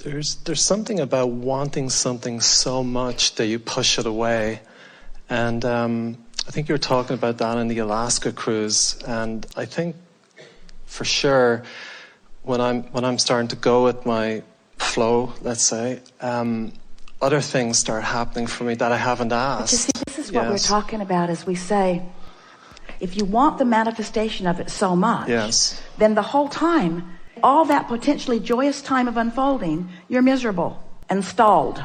There's something about wanting something so much that you push it away. And I think you were talking about that on the Alaska cruise. And I think for sure when I'm starting to go with my flow, let's say, other things start happening for me that I haven't asked. But you see, this is what we're talking about as we say, if you want the manifestation of it so much, then the whole time, all that potentially joyous time of unfolding, you're miserable and stalled.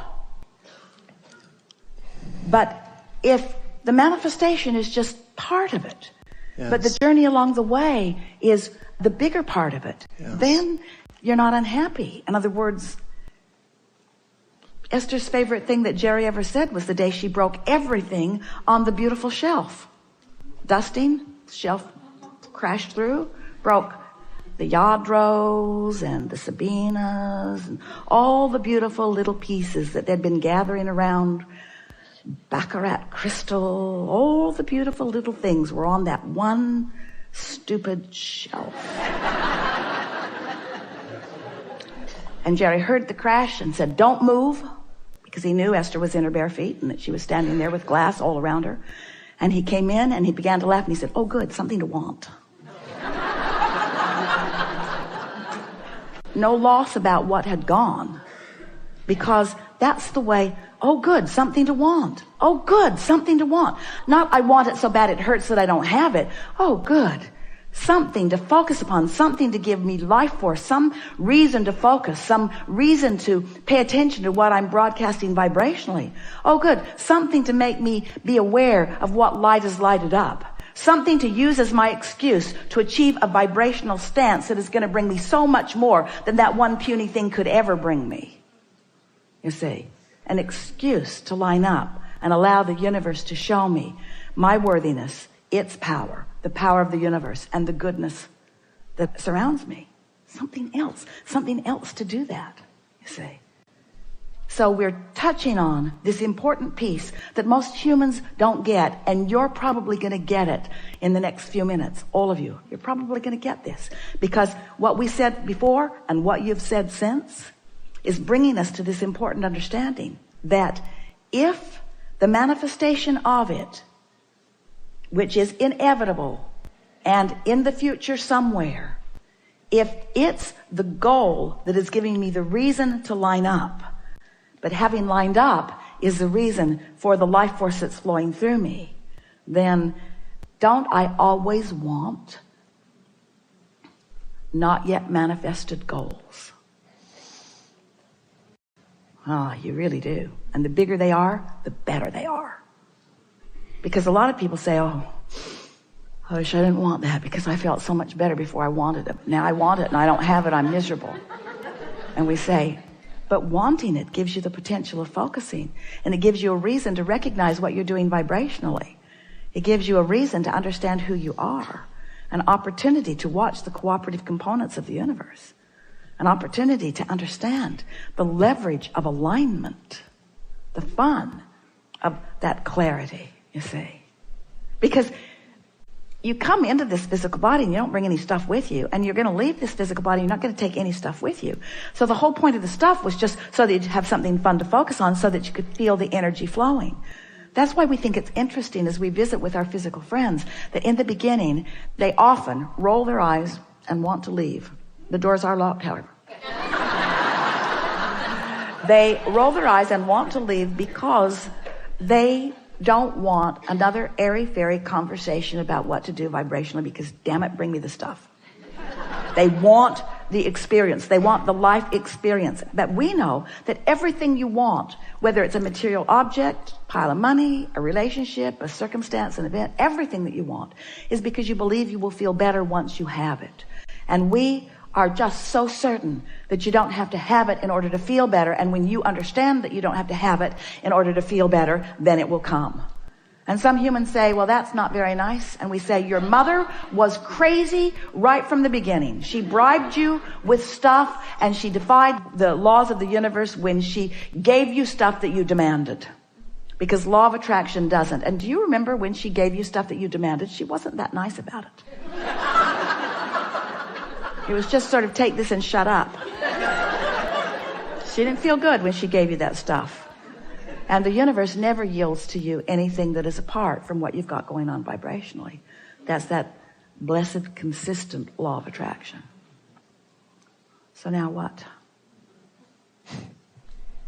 But if the manifestation is just part of it, but the journey along the way is the bigger part of it, then you're not unhappy. In other words, Esther's favorite thing that Jerry ever said was the day she broke everything on the beautiful shelf. Dusting, shelf crashed through, broke the Yadros and the Sabinas and all the beautiful little pieces that they'd been gathering around Baccarat crystal. All the beautiful little things were on that one stupid shelf. And Jerry heard the crash and said, "Don't move," because he knew Esther was in her bare feet and that she was standing there with glass all around her. And he came in and he began to laugh and he said, "Oh, good, something to want." No loss about what had gone, because that's the way. Oh, good, something to want. Oh, good, something to want. Not, I want it so bad it hurts that I don't have it. Oh, good, something to focus upon, something to give me life force, some reason to focus, some reason to pay attention to what I'm broadcasting vibrationally. Oh, good, something to make me be aware of what light is lighted up. Something to use as my excuse to achieve a vibrational stance that is going to bring me so much more than that one puny thing could ever bring me. You see, an excuse to line up and allow the universe to show me my worthiness, its power, the power of the universe, and the goodness that surrounds me. Something else to do that, you see. So we're touching on this important piece that most humans don't get, and you're probably going to get it in the next few minutes. All of you, you're probably going to get this, because what we said before and what you've said since is bringing us to this important understanding that if the manifestation of it, which is inevitable and in the future somewhere, if it's the goal that is giving me the reason to line up, but having lined up is the reason for the life force that's flowing through me, then don't I always want not yet manifested goals? Ah, you really do. And the bigger they are, the better they are. Because a lot of people say, "Oh, I wish I didn't want that because I felt so much better before I wanted it. Now I want it and I don't have it, I'm miserable." And we say, but wanting it gives you the potential of focusing, and it gives you a reason to recognize what you're doing vibrationally. It gives you a reason to understand who you are, an opportunity to watch the cooperative components of the universe, an opportunity to understand the leverage of alignment, the fun of that clarity, you see. Because you come into this physical body and you don't bring any stuff with you, and you're going to leave this physical body, you're not going to take any stuff with you. So the whole point of the stuff was just so that you'd have something fun to focus on, so that you could feel the energy flowing. That's why we think it's interesting as we visit with our physical friends that in the beginning they often roll their eyes and want to leave. The doors are locked, however. They roll their eyes and want to leave because they don't want another airy-fairy conversation about what to do vibrationally, because damn it, bring me the stuff. They want the experience. They want the life experience. But we know that everything you want, whether it's a material object, pile of money, a relationship, a circumstance, an event, everything that you want is because you believe you will feel better once you have it. And we are just so certain that you don't have to have it in order to feel better. And when you understand that you don't have to have it in order to feel better, then it will come. And some humans say, well, that's not very nice. And we say, your mother was crazy right from the beginning. She bribed you with stuff, and she defied the laws of the universe when she gave you stuff that you demanded. Because law of attraction doesn't. And do you remember when she gave you stuff that you demanded? She wasn't that nice about it. It was just sort of take this and shut up. She didn't feel good when she gave you that stuff. And the universe never yields to you anything that is apart from what you've got going on vibrationally. That's that blessed, consistent law of attraction. So now what?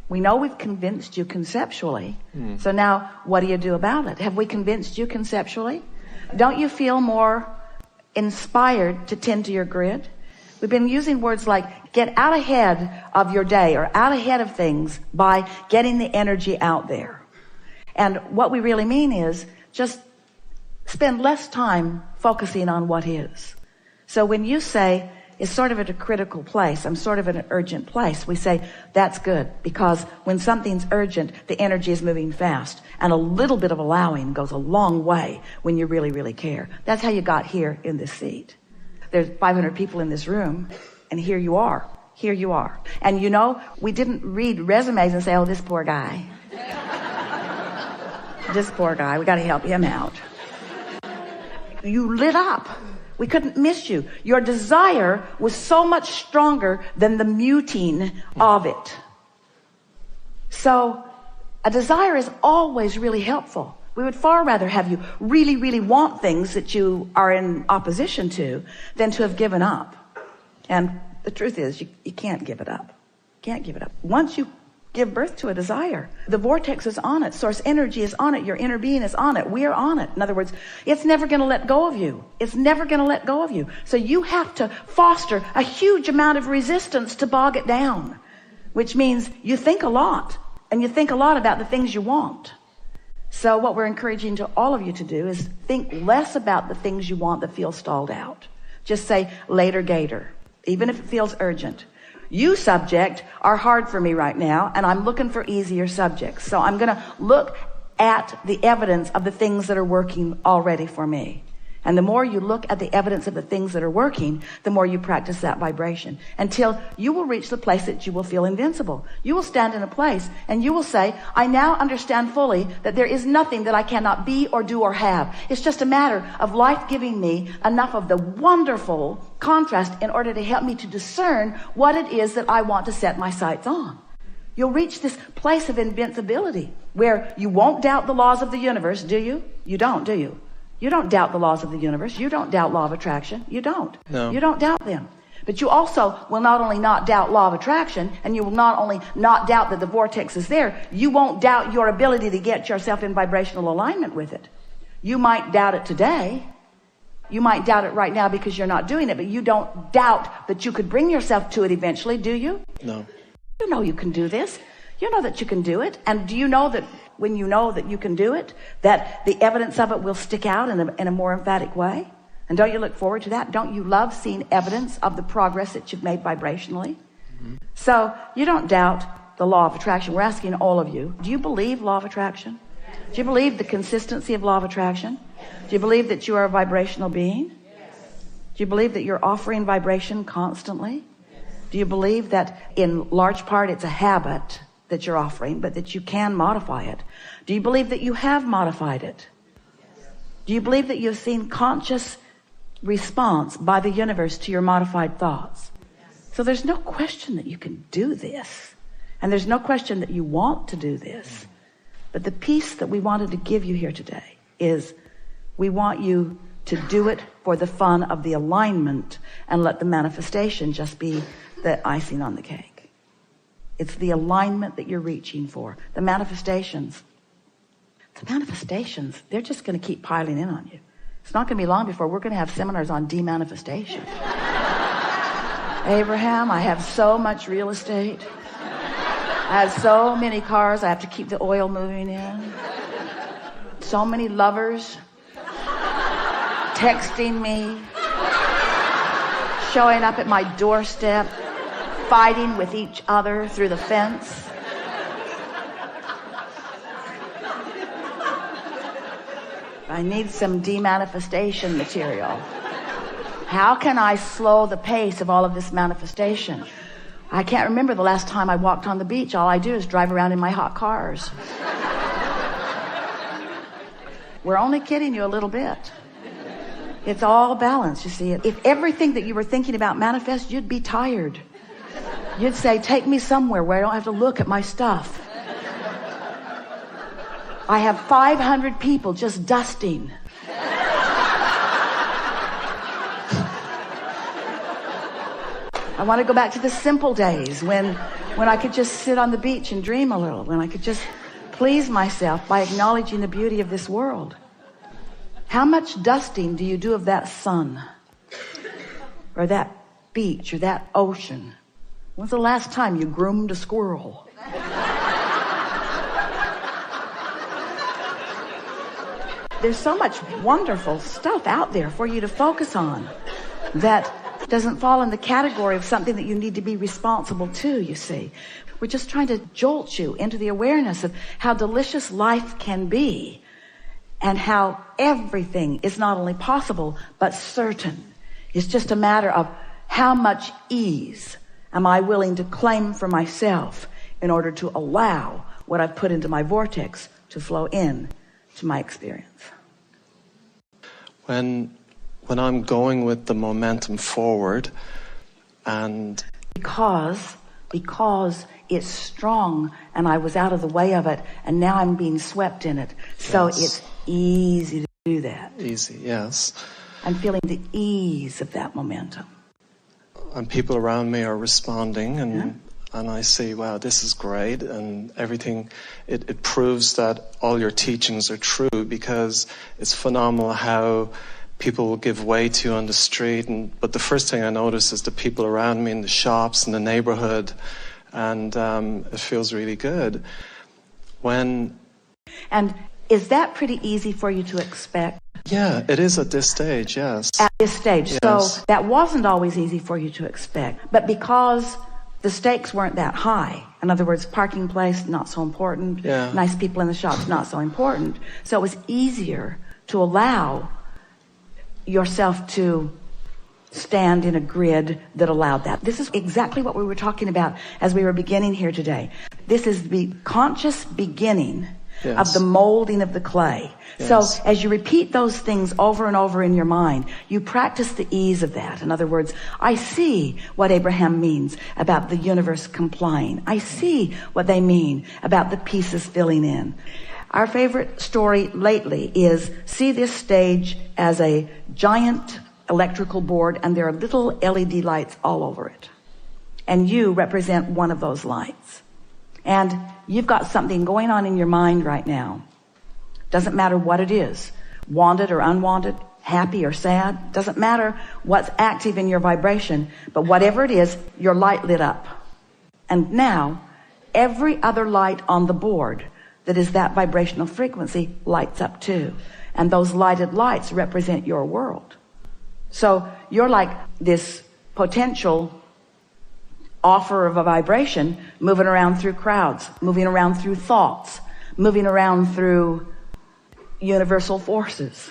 We know we've convinced you conceptually. So now what do you do about it? Have we convinced you conceptually? Don't you feel more inspired to tend to your grid? We've been using words like get out ahead of your day or out ahead of things by getting the energy out there. And what we really mean is just spend less time focusing on what is. So when you say it's sort of at a critical place, I'm sort of in an urgent place, we say that's good, because when something's urgent, the energy is moving fast, and a little bit of allowing goes a long way when you really, really care. That's how you got here in this seat. There's 500 people in this room, and here you are. Here you are. And you know, we didn't read resumes and say, oh, this poor guy. This poor guy, we got to help him out. You lit up. We couldn't miss you. Your desire was so much stronger than the muting of it. So a desire is always really helpful. We would far rather have you really, really want things that you are in opposition to than to have given up. And the truth is, you can't give it up. Can't give it up. Once you give birth to a desire, the vortex is on it. Source energy is on it. Your inner being is on it. We are on it. In other words, it's never going to let go of you. It's never going to let go of you. So you have to foster a huge amount of resistance to bog it down, which means you think a lot, and you think a lot about the things you want. So what we're encouraging to all of you to do is think less about the things you want that feel stalled out. Just say later gator, even if it feels urgent. You subject are hard for me right now, and I'm looking for easier subjects. So I'm going to look at the evidence of the things that are working already for me. And the more you look at the evidence of the things that are working, the more you practice that vibration, until you will reach the place that you will feel invincible. You will stand in a place and you will say, I now understand fully that there is nothing that I cannot be or do or have. It's just a matter of life giving me enough of the wonderful contrast in order to help me to discern what it is that I want to set my sights on. You'll reach this place of invincibility where you won't doubt the laws of the universe, do you? You don't, do you? You don't doubt the laws of the universe. You don't doubt law of attraction. You don't. No. You don't doubt them. But you also will not only not doubt law of attraction, and you will not only not doubt that the vortex is there, you won't doubt your ability to get yourself in vibrational alignment with it. You might doubt it today. You might doubt it right now because you're not doing it, but you don't doubt that you could bring yourself to it eventually, do you? No. You know you can do this. You know that you can do it. And do you know that when you know that you can do it, that the evidence of it will stick out in a more emphatic way? And don't you look forward to that? Don't you love seeing evidence of the progress that you've made vibrationally? Mm-hmm. So you don't doubt the law of attraction. We're asking all of you, do you believe law of attraction? Do you believe the consistency of law of attraction? Do you believe that you are a vibrational being? Do you believe that you're offering vibration constantly? Do you believe that in large part it's a habit that you're offering, but that you can modify it? Do you believe that you have modified it? Do you believe that you've seen conscious response by the universe to your modified thoughts? So there's no question that you can do this, and there's no question that you want to do this. But the piece that we wanted to give you here today is we want you to do it for the fun of the alignment and let the manifestation just be the icing on the cake. It's the alignment that you're reaching for. The manifestations, they're just going to keep piling in on you. It's not going to be long before we're going to have seminars on demanifestation. Abraham, I have so much real estate. I have so many cars. I have to keep the oil moving in. So many lovers texting me, showing up at my doorstep, fighting with each other through the fence. I need some demanifestation material. How can I slow the pace of all of this manifestation? I can't remember the last time I walked on the beach. All I do is drive around in my hot cars. We're only kidding you a little bit. It's all balanced, you see. If everything that you were thinking about manifests, you'd be tired. You'd say, take me somewhere where I don't have to look at my stuff. I have 500 people just dusting. I want to go back to the simple days when I could just sit on the beach and dream a little, when I could just please myself by acknowledging the beauty of this world. How much dusting do you do of that sun or that beach or that ocean? When's the last time you groomed a squirrel? There's so much wonderful stuff out there for you to focus on that doesn't fall in the category of something that you need to be responsible to, you see. We're just trying to jolt you into the awareness of how delicious life can be and how everything is not only possible but certain. It's just a matter of how much ease am I willing to claim for myself in order to allow what I've put into my vortex to flow in to my experience. When I'm going with the momentum forward and because it's strong and I was out of the way of it and now I'm being swept in it. So yes. It's easy to do that. Easy, yes. I'm feeling the ease of that momentum. And people around me are responding and I see, wow, this is great, and everything, it proves that all your teachings are true, because it's phenomenal how people will give way to you on the street. But the first thing I notice is the people around me in the shops, in the neighborhood, and it feels really good. And is that pretty easy for you to expect? Yeah, it is at this stage, yes. At this stage. Yes. So that wasn't always easy for you to expect. But because the stakes weren't that high, in other words, parking place, not so important, nice people in the shops, not so important. So it was easier to allow yourself to stand in a grid that allowed that. This is exactly what we were talking about as we were beginning here today. This is the conscious beginning of the molding of the clay. Yes. So as you repeat those things over and over in your mind, you practice the ease of that. In other words, I see what Abraham means about the universe complying. I see what they mean about the pieces filling in. Our favorite story lately is, see this stage as a giant electrical board and there are little LED lights all over it. And you represent one of those lights. And you've got something going on in your mind right now. Doesn't matter what it is, wanted or unwanted, happy or sad, doesn't matter what's active in your vibration, but whatever it is, your light lit up. And now, every other light on the board that is that vibrational frequency lights up too. And those lighted lights represent your world. So you're like this potential offer of a vibration moving around through crowds, moving around through thoughts, moving around through universal forces.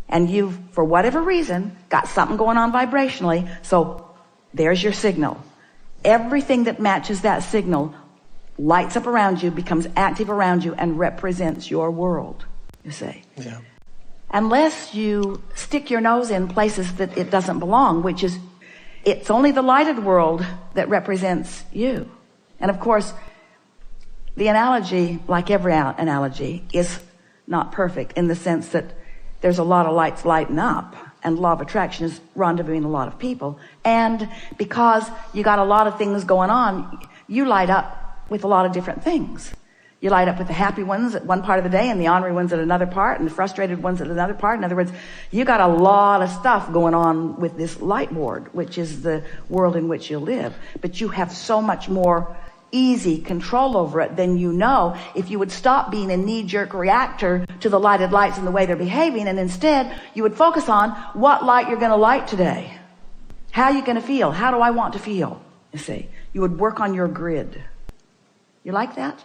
And you've, for whatever reason, got something going on vibrationally, so there's your signal. Everything that matches that signal lights up around you, becomes active around you, and represents your world, you see. Yeah. Unless you stick your nose in places that it doesn't belong, which is, it's only the lighted world that represents you. And of course, the analogy, like every analogy, is not perfect in the sense that there's a lot of lights lighting up, and law of attraction is rendezvousing a lot of people. And because you got a lot of things going on, you light up with a lot of different things. You light up with the happy ones at one part of the day and the ornery ones at another part and the frustrated ones at another part. In other words, you got a lot of stuff going on with this light board, which is the world in which you live. But you have so much more easy control over it than you know if you would stop being a knee-jerk reactor to the lighted lights and the way they're behaving, and instead you would focus on what light you're going to light today. How are you going to feel? How do I want to feel? You see, you would work on your grid. You like that?